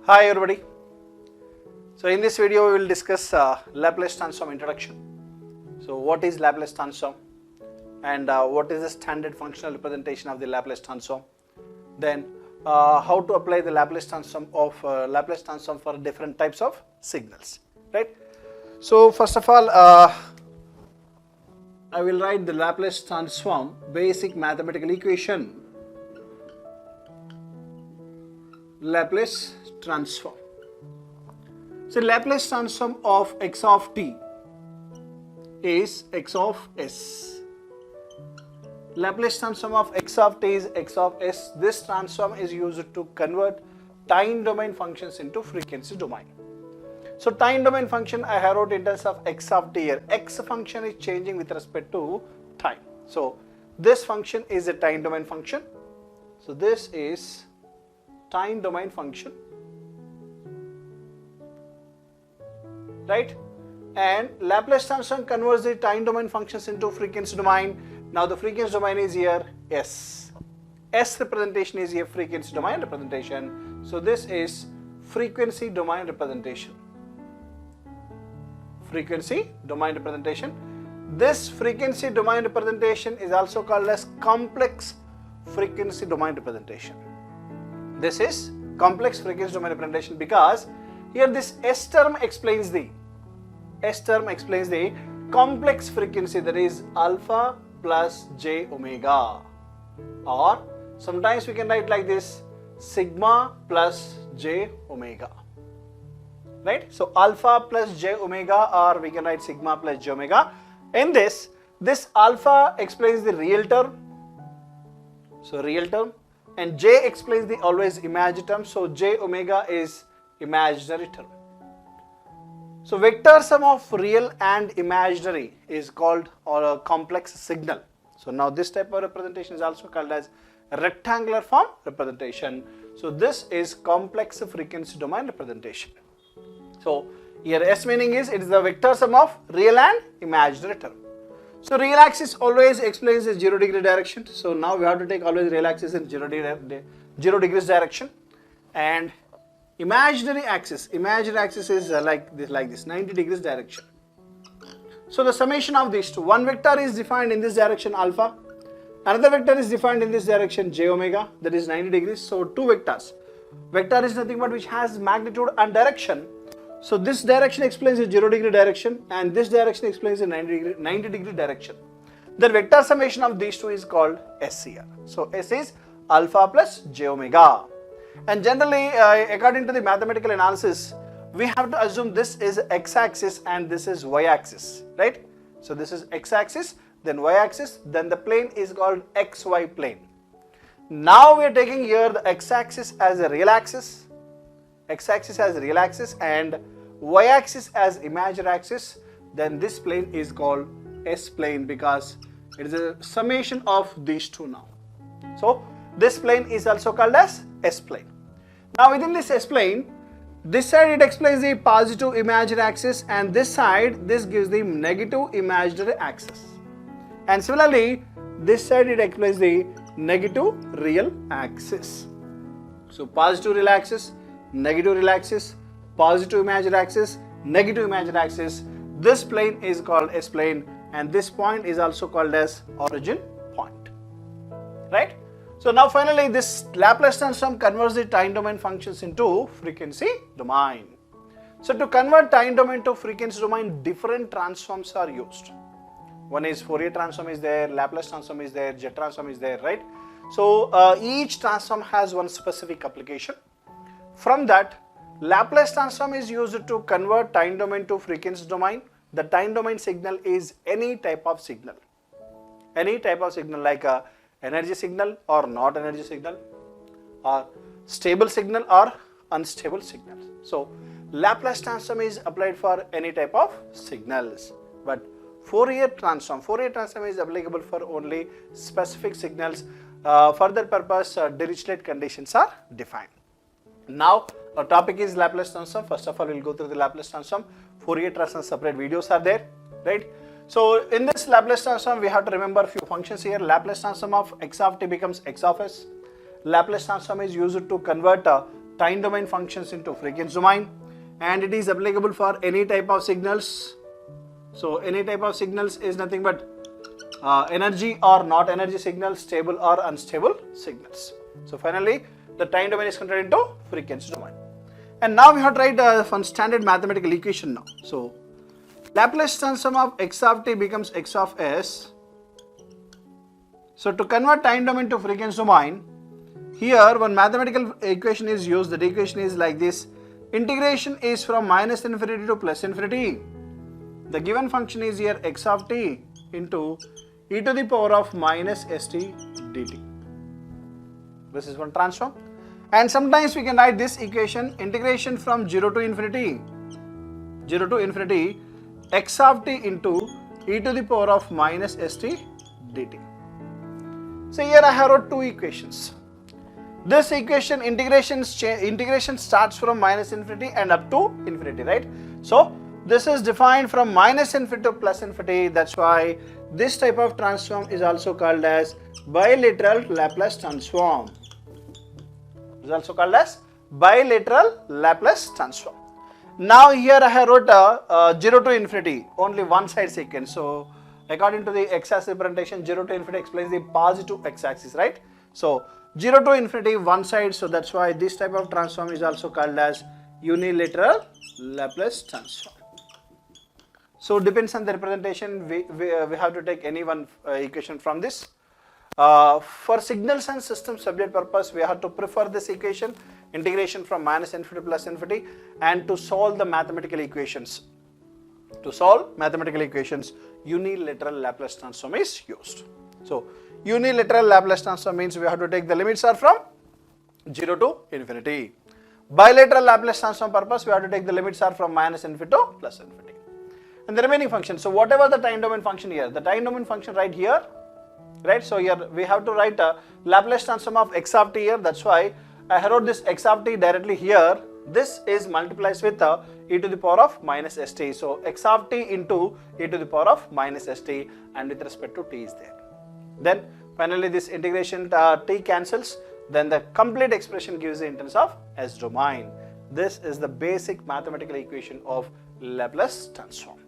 Hi everybody. So in this video we will discuss Laplace transform introduction. So what is Laplace transform and what is the standard functional representation of the Laplace transform. Then how to apply the Laplace transform for different types of signals, right? So first of all I will write the Laplace transform basic mathematical equation. Laplace transform. So Laplace transform of x of t is x of s. Laplace transform of x of t is x of s. This transform is used to convert time domain functions into frequency domain. So time domain function I have wrote in terms of x of t here. X function is changing with respect to time. So this function is a time domain function. So this is time domain function, right? And Laplace transform converts the time domain functions into frequency domain. Now the frequency domain is here S. S representation is here frequency domain representation. So this is frequency domain representation. Frequency domain representation. This frequency domain representation is also called as complex frequency domain representation. This is complex frequency domain representation because here this S term explains the complex frequency, that is alpha plus j omega, or sometimes we can write like this sigma plus j omega, right? So alpha plus j omega, or we can write sigma plus j omega. In this alpha explains the real term, so real term, and j explains the always imaginary term, so j omega is imaginary term. So vector sum of real and imaginary is called a complex signal. So now this type of representation is also called as rectangular form representation. So this is complex frequency domain representation. So here S meaning is it is the vector sum of real and imaginary term. So real axis always explains the 0 degree direction. So now we have to take always real axis in 0 degrees direction, and imaginary axis is like this 90 degrees direction. So the summation of these two, one vector is defined in this direction alpha, another vector is defined in this direction j omega, that is 90 degrees. So two vectors. Vector is nothing but which has magnitude and direction. So this direction explains the 0 degree direction and this direction explains the 90 degree direction. The vector summation of these two is called S here. So S is alpha plus j omega. And generally according to the mathematical analysis, we have to assume this is x-axis and this is y-axis, right? So this is x-axis, then y-axis, then the plane is called xy plane. Now we are taking here the x-axis as a real axis, and y-axis as imaginary axis. Then this plane is called S plane because it is a summation of these two now. So this plane is also called as S plane. Now within this S plane, this side it explains the positive imaginary axis, and this side this gives the negative imaginary axis. And similarly this side it explains the negative real axis. So positive real axis, negative real axis, positive imaginary axis, negative imaginary axis. This plane is called S plane, and this point is also called as origin point, right? So now finally this Laplace transform converts the time domain functions into frequency domain. So to convert time domain to frequency domain, different transforms are used. One is Fourier transform is there, Laplace transform is there, jet transform is there, right? So each transform has one specific application. From that, Laplace transform is used to convert time domain to frequency domain. The time domain signal is any type of signal like a energy signal or not energy signal, or stable signal or unstable signal. So Laplace transform is applied for any type of signals, but Fourier transform is applicable for only specific signals. For that purpose Dirichlet conditions are defined. Now our topic is Laplace transform. First of all we will go through the Laplace transform. Fourier transform separate videos are there, right? So in this Laplace transform we have to remember a few functions here. Laplace transform of x of t becomes x of s. Laplace transform is used to convert time domain functions into frequency domain, and it is applicable for any type of signals. So any type of signals is nothing but energy or not energy signals, stable or unstable signals. So finally, the time domain is converted into frequency domain. And now we have to write one standard mathematical equation now. So Laplace transform of x of t becomes x of s. So to convert time domain to frequency domain, here one mathematical equation is used. The equation is like this. Integration is from minus infinity to plus infinity. The given function is here x of t into e to the power of minus st dt. This is one transform. And sometimes we can write this equation, integration from 0 to infinity x of t into e to the power of minus st dt. So here I have wrote two equations. This equation integration starts from minus infinity and up to infinity, right? So this is defined from minus infinity to plus infinity. That's why this type of transform is also called as bilateral Laplace transform. Is also called as bilateral Laplace transform. Now here I have wrote 0 to infinity, only one side sequence. So according to the x-axis representation, 0 to infinity explains the positive x-axis, right? So 0 to infinity one side, so that's why this type of transform is also called as unilateral Laplace transform. So depends on the representation, we have to take any one equation from this. For signals and system subject purpose, we have to prefer this equation, integration from minus infinity to plus infinity, and to solve the mathematical equations. To solve mathematical equations, unilateral Laplace transform is used. So unilateral Laplace transform means we have to take the limits are from 0 to infinity. Bilateral Laplace transform purpose, we have to take the limits are from minus infinity to plus infinity. And the remaining function, so whatever the time domain function here, the time domain function right here, right? So here we have to write a Laplace transform of x of t here. That's why I wrote this x of t directly here. This is multiplies with e to the power of minus st. So x of t into e to the power of minus st, and with respect to t is there. Then finally this integration t cancels. Then the complete expression gives in terms of s domain. This is the basic mathematical equation of Laplace transform,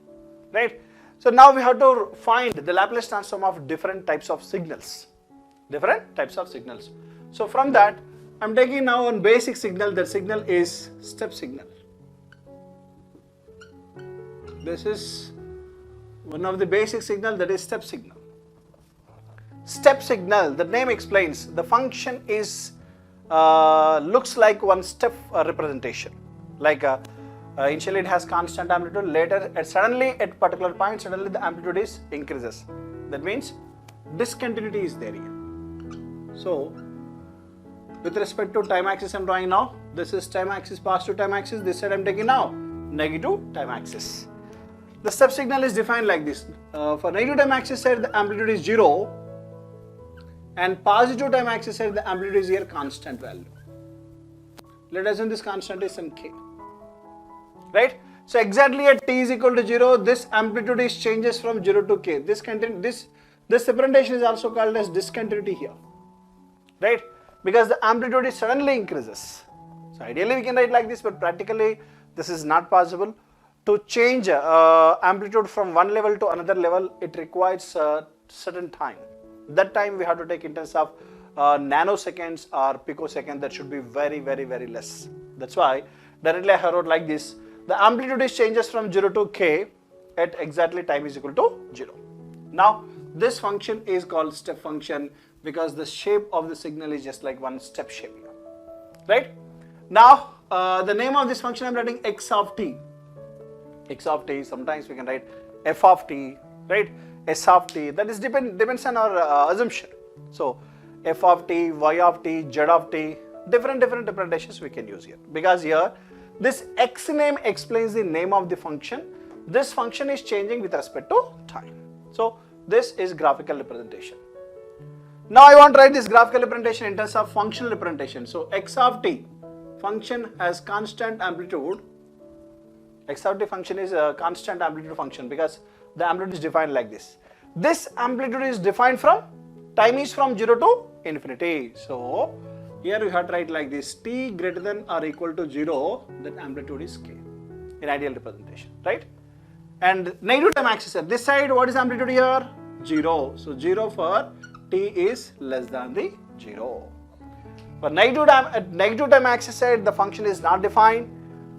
right? So now we have to find the Laplace transform of different types of signals. Different types of signals. So from that, I'm taking now one basic signal. That signal is step signal. This is one of the basic signal, that is step signal. Step signal, the name explains, the function is looks like one step representation. Like initially it has constant amplitude, later suddenly at particular point suddenly the amplitude is increases. That means discontinuity is there here. So with respect to time axis I'm drawing now. This is time axis, positive time axis. This side I'm taking now negative time axis. The step signal is defined like this. For negative time axis side the amplitude is 0, and positive time axis side the amplitude is here constant value. Let us assume this constant is some k. Right? So exactly at t is equal to 0, this amplitude is changes from 0 to k. This representation is also called as discontinuity here. Right? Because the amplitude is suddenly increases. So ideally we can write like this, but practically this is not possible. To change amplitude from one level to another level, it requires a certain time. That time we have to take in terms of nanoseconds or picoseconds. That should be very less. That's why directly I wrote like this. The amplitude is changes from 0 to k at exactly time is equal to 0. Now this function is called step function because the shape of the signal is just like one step shape here. Right? Now the name of this function I am writing x of t. X of t, sometimes we can write f of t, right? S of t, that is depends on our assumption. So f of t, y of t, z of t, different representations we can use here. Because here this x name explains the name of the function. This function is changing with respect to time. So this is graphical representation. Now I want to write this graphical representation in terms of functional representation. So x of t function has constant amplitude. X of t function is a constant amplitude function because the amplitude is defined like this. This amplitude is defined from time is from 0 to infinity. So Here we have to write like this: t greater than or equal to 0, then amplitude is k in ideal representation, right? And negative time axis here. This side, what is amplitude here? 0. So 0 for t is less than the 0. For negative time axis side, the function is not defined.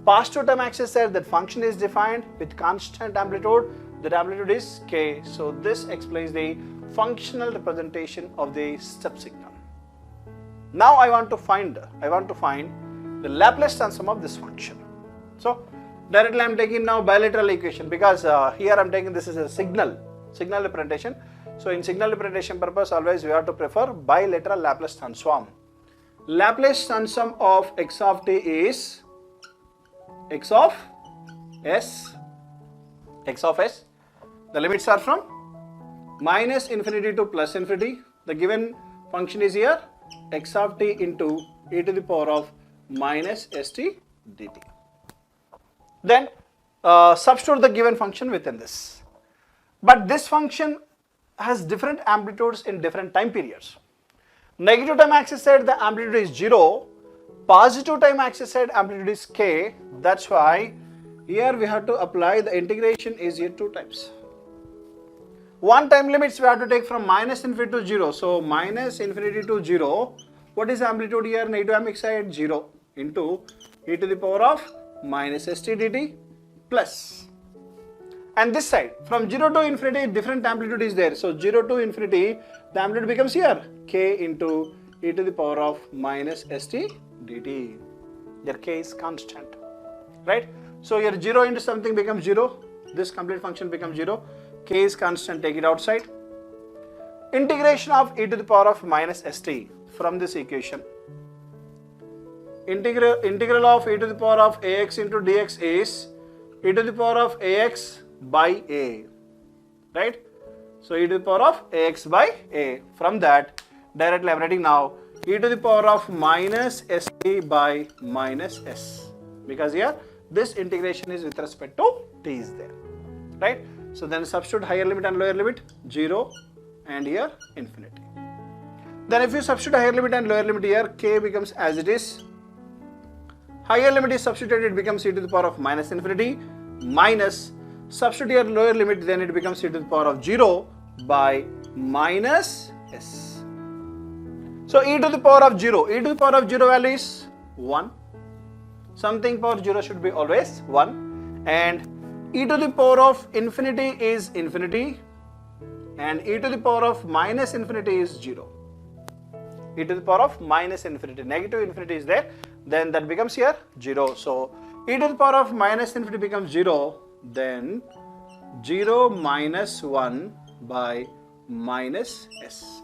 Positive time axis side, that function is defined with constant amplitude. That amplitude is k. So this explains the functional representation of the step signal. Now I want to find the Laplace transform of this function. So directly I am taking now bilateral equation, because here I am taking this is a signal representation. So in signal representation purpose, always we have to prefer bilateral Laplace transform. Laplace transform of x of t is x of s. The limits are from minus infinity to plus infinity. The given function is here x of t into e to the power of minus st dt. Then substitute the given function within this. But this function has different amplitudes in different time periods. Negative time axis side, the amplitude is 0. Positive time axis side, amplitude is k. That's why here we have to apply the integration is here 2 times. One time limits we have to take from minus infinity to 0. So minus infinity to 0. What is amplitude here? Negative time axis side 0 into e to the power of minus st dt plus. And this side from 0 to infinity, different amplitude is there. So 0 to infinity, the amplitude becomes here k into e to the power of minus st dt. There k is constant, right? So here 0 into something becomes 0. This complete function becomes 0. K is constant, take it outside. Integration of e to the power of minus st from this equation. Integral of e to the power of ax into dx is e to the power of ax by a, right? So e to the power of ax by a. From that, directly I am writing now e to the power of minus st by minus s, because here this integration is with respect to t is there, right? So then substitute higher limit and lower limit 0 and here infinity. Then if you substitute higher limit and lower limit here, k becomes as it is. Higher limit is substituted, it becomes e to the power of minus infinity minus, substitute here lower limit, then it becomes e to the power of 0 by minus s. So e to the power of 0, e to the power of 0 value is 1. Something power 0 should be always 1. And e to the power of infinity is infinity. And e to the power of minus infinity is 0. E to the power of minus infinity, negative infinity is there, then that becomes here 0. So e to the power of minus infinity becomes 0, then 0 minus 1 by minus s.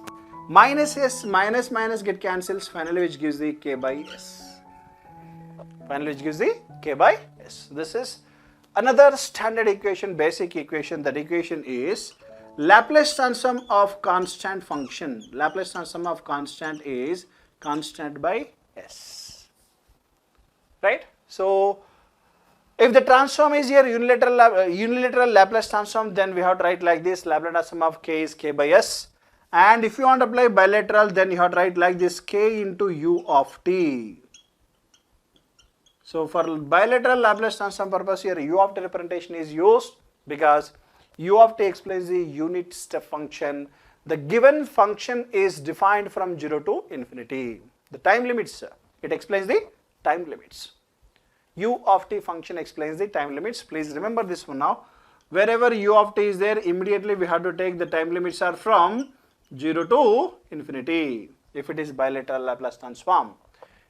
Minus s, minus minus get cancels, finally which gives the k by s. This is another standard equation, basic equation. That equation is Laplace transform of constant function. Laplace transform of constant is constant by s, right? So if the transform is here unilateral Laplace transform, then we have to write like this: Laplace transform of k is k by s. And if you want to apply bilateral, then you have to write like this: k into u of t. So for bilateral Laplace transform purpose, here u of t representation is used, because u of t explains the unit step function. The given function is defined from 0 to infinity. The time limits, it explains the time limits. U of t function explains the time limits. Please remember this one now. Wherever u of t is there, immediately we have to take the time limits are from 0 to infinity if it is bilateral Laplace transform.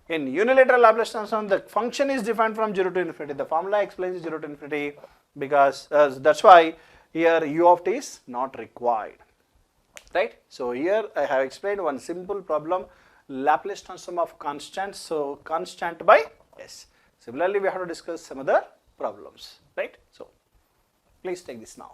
In unilateral Laplace transform, the function is defined from 0 to infinity. The formula explains 0 to infinity, because that's why here u of t is not required, right? So here I have explained one simple problem, Laplace transform of constant. So constant by s. Similarly, we have to discuss some other problems, right? So please take this now.